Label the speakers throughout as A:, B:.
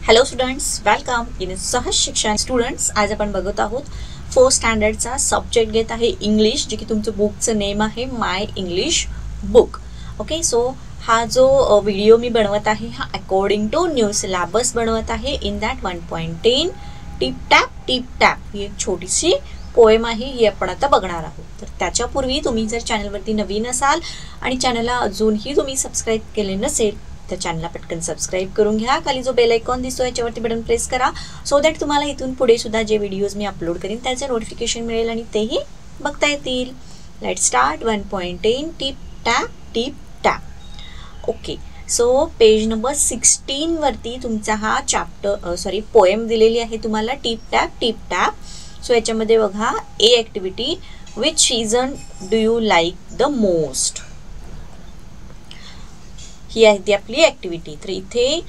A: Hello students, welcome in सहज शिक्षण. Students, आज आपण बघत आहोत 4th स्टँडर्डचा सब्जेक्ट घेत आहे इंग्लिश, जे की तुमचं बुकचं नेम आहे माय इंग्लिश बुक. ओके, सो हा जो व्हिडिओ मी बनवत आहे हा अकॉर्डिंग टू न्यू सिलेबस बनवत आहे. इन दॅट 1.10 टिप टॅप ही एक छोटीशी पोएम आहे, ही आपण आता बघणार आहोत. तर त्याच्यापूर्वी तुम्ही जर चॅनलवरती नवीन असाल आणि चॅनलला अजूनही तुम्ही सबस्क्राईब केले नसेल तर चॅनलला पटकन सबस्क्राईब करून घ्या. खाली जो बेल आयकॉन दिसतो याच्यावरती बटन प्रेस करा, सो दॅट तुम्हाला इथून पुढे सुद्धा जे व्हिडिओज मी अपलोड करीन त्याचे नोटिफिकेशन मिळेल आणि तेही बघता येतील. Let start 1.10 tip tap. Okay, so page number 16 वरती तुमचा हा पोएम दिलेली आहे तुम्हाला, टिप टॅप. सो याच्यामध्ये बघा, A activity, which season do you like the most. ही आहे ती आपली ॲक्टिव्हिटी. तर इथे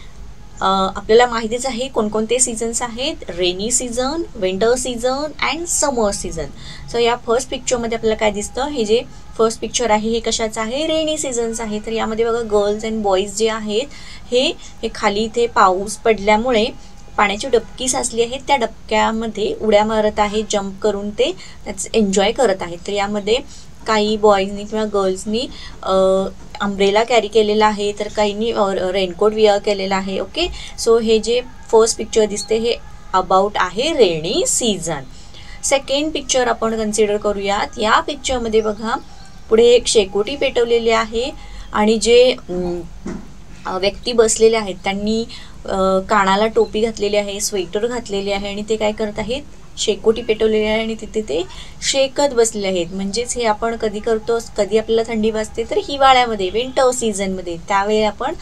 A: आपल्याला माहितीच आहे कोणकोणते सीझन्स आहेत. Rainy season, winter season and summer season. So या फर्स्ट पिक्चरमध्ये आपल्याला काय दिसतं, हे जे फर्स्ट पिक्चर आहे हे कशाचं आहे, रेनी सीझन्स आहे. तर यामध्ये बघा, गर्ल्स अँड बॉईज जे आहेत हे खाली इथे पाऊस पडल्यामुळे पाण्याची डबकी साचली आहे, त्या डबक्यामध्ये उड्या मारत आहे, जम्प करून ते त्याचं एन्जॉय करत आहेत. तर यामध्ये काही बॉईजनी किंवा गर्ल्सनी अम्ब्रेला कॅरी केलेला आहे, तर काहींनी रेनकोट वेअर केलेला आहे. ओके, सो हे जे फर्स्ट पिक्चर दिसते हे अबाउट आहे रेनी सीझन. सेकंड पिक्चर आपण कन्सिडर करूयात. या पिक्चरमध्ये बघा, पुढे एक शेकोटी पेटवलेली आहे आणि जे व्यक्ती बसलेले आहेत त्यांनी कानाला टोपी घातलेली आहे, स्वेटर घातलेली आहे आणि ते काय करत आहेत, शेकोटी पेटवलेली आहे आणि तिथे ते शेकत बसलेले आहेत. म्हणजेच हे आपण कधी करतो, कधी आपल्याला थंडी वाजते तर हिवाळ्यामध्ये, विंटर सीझनमध्ये, त्यावेळी आपण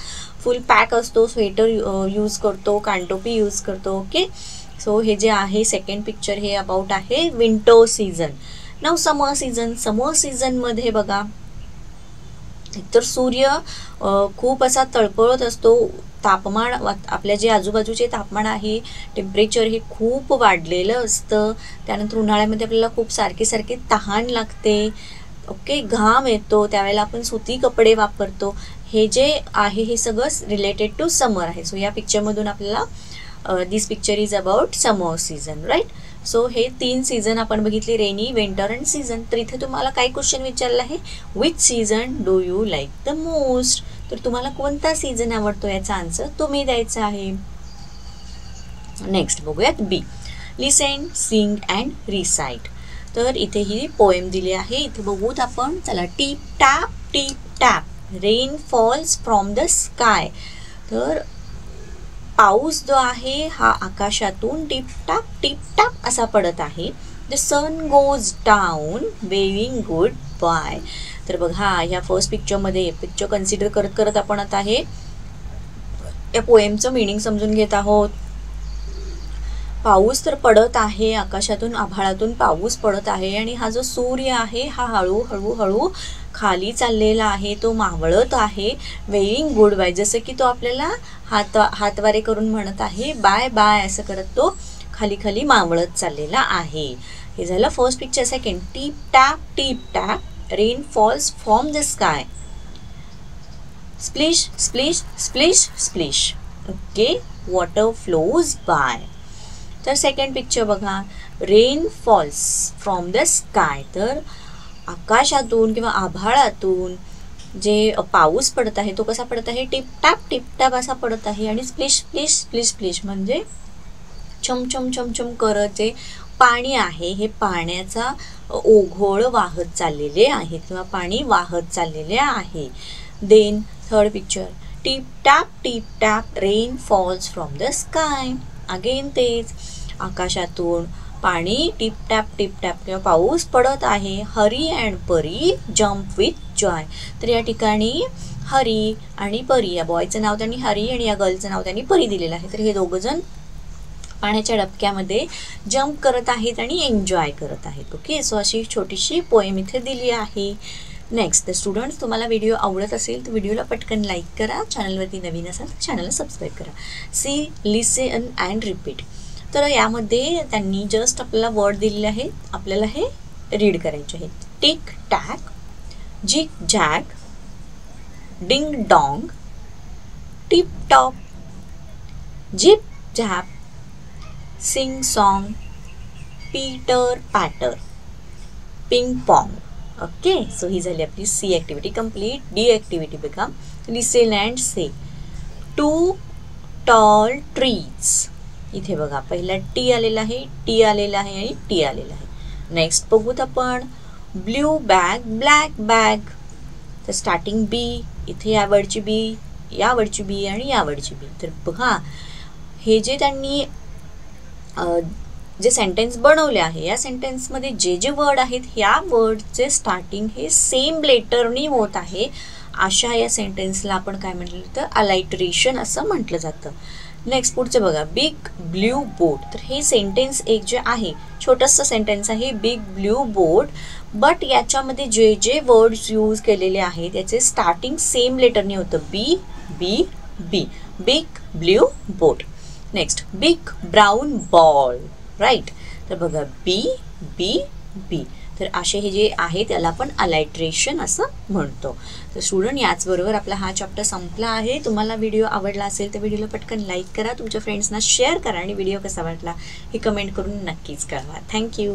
A: फुल पॅक असतो, स्वेटर यूज करतो, कानटोपी यूज करतो. ओके, सो हे जे आहे सेकंड पिक्चर हे अबाउट आहे विंटर सीझन. नाव समर सीझन. समर सीझनमध्ये बघा, एकतर सूर्य खूप असा तळपळत असतो, तापमान आपल्या जे आजूबाजूचे तापमान आहे, टेम्परेचर हे खूप वाढलेलं असतं. त्यानंतर उन्हाळ्यामध्ये आपल्याला खूप सारखे तहान लागते. ओके, घाम येतो, त्यावेळेला आपण सुती कपडे वापरतो. हे जे आहे हे सगळं रिलेटेड टू समर आहे. सो या पिक्चरमधून आपल्याला this picture is about summer season, right. So हे 3 सीझन आपण बघितले, रेनी, विंटर अँड सीझन. तर इथे तुम्हाला काय क्वेश्चन विचारला आहे, which season do you like the most. तर तुम्हाला कोणता सीझन आवडतो याचा आन्सर तुम्ही द्यायचा आहे. नेक्स्ट बघूयात बी, लिसन, सिंग अँड रिसाइट. तर इथे ही पोएम दिली आहे, इथे बघूत आपण. चला, tip tap rain falls from the sky. तर पाऊस जो आहे हा आकाशातून टिप टॅप असा पडत आहे. The sun goes down waving goodbye. तर बघा, ह्या फर्स्ट पिक्चरमध्ये पिक्चर कन्सिडर करत आपण आता हे या पोएमचं मिनिंग समजून घेत आहोत. पाऊस तर पडत आहे, आकाशातून आभाळातून पाऊस पडत आहे आणि हा जो सूर्य आहे हा हळूहळू खाली चाललेला आहे, तो मावळत आहे. वेविंग गुड बाय, जसं की तो आपल्याला हातवारे करून म्हणत आहे बाय बाय, असं करत तो खाली मावळत चाललेला आहे. हे झालं first picture. Second, tip tap rain falls from the sky. Splish splish splish splish. Okay, water flows by. तर सेकंड पिक्चर बघा, rain falls from the sky. तर आकाशातून किंवा आभाळातून जे पाऊस पडत आहे तो कसा पडत आहे, टिप टॅप असा पडत आहे. आणि स्प्लिश स्प्लिश स्प्लिश स्प्लिश म्हणजे छम करत जे पाणी आहे हे पाण्याचा ओघळ वाहत चाललेले आहे किंवा पाणी वाहत चाललेले आहे. Then third picture, tip tap rain falls from the sky. Again तेच, आकाशातून पाणी टिप टॅप किंवा पाऊस पडत आहे. Hari and Pari jump with joy. तर या ठिकाणी हरी आणि परी, या बॉयचं नाव त्यांनी हरी आणि या गर्लचं नाव त्यांनी परी दिलेलं आहे. तर हे दोघं जण पाण्याच्या डबक्यामध्ये जम्प करत आहेत आणि एन्जॉय करत आहेत. ओके, सो अशी छोटीशी पोएम इथे दिली आहे. नेक्स्ट, द स्टुडंट्स, तुम्हाला व्हिडिओ आवडत असेल तर व्हिडिओला पटकन लाईक करा, चॅनलवरती नवीन असाल तर चॅनलला सबस्क्राईब करा. See, listen and repeat. तर यामध्ये त्यांनी जस्ट आपल्याला वर्ड दिलेले आहेत, आपल्याला हे रीड करायचे आहेत. Tick tack, jig jag, ding dong, tip top, zip zap, sing song, pitter patter, ping pong. Okay, so ही झाली आपली C activity complete. D activity बघा, listen and say. 2 tall trees. इथे बघा पहिला टी आलेला आहे, टी आलेला आहे आणि टी आलेला आहे. नेक्स्ट बघूत आपण ब्ल्यू बॅग, ब्लॅक बॅग. तर स्टार्टिंग बी, इथे या वर्डची बी, या वर्डची बी आणि या वर्डची बी. तर बघा हे जे त्यांनी जे सेंटेन्स बनवले आहे, या सेंटेन्समध्ये जे जे वर्ड आहेत, ह्या वर्डचे स्टार्टिंग हे सेम लेटरनी होत आहे. अशा या सेंटेन्सला आपण काय म्हटलं तर अलाइटरेशन असं म्हटलं जातं. नेक्स्ट पुढचं बघा, बिग ब्ल्यू बोट. तर हे सेंटेन्स एक जे आहे, छोटंसं सेंटेन्स आहे, बिग ब्ल्यू बोट. बट याच्यामध्ये जे जे वर्ड्स यूज केलेले आहेत याचे स्टार्टिंग सेम लेटरने होतं, B B B. Big blue boat. Next big brown ball. Right. तर बघा बी बी बी. तर असे हे जे आहे त्याला आपण अलाइट्रेशन असं म्हणतो. तर स्टुडंट, याचबरोबर आपला हा चॅप्टर संपला आहे. तुम्हाला व्हिडिओ आवडला असेल तर व्हिडिओला पटकन लाईक करा, तुमच्या फ्रेंड्सना शेअर करा आणि व्हिडिओ कसा वाटला हे कमेंट करून नक्कीच कळवा. थँक्यू.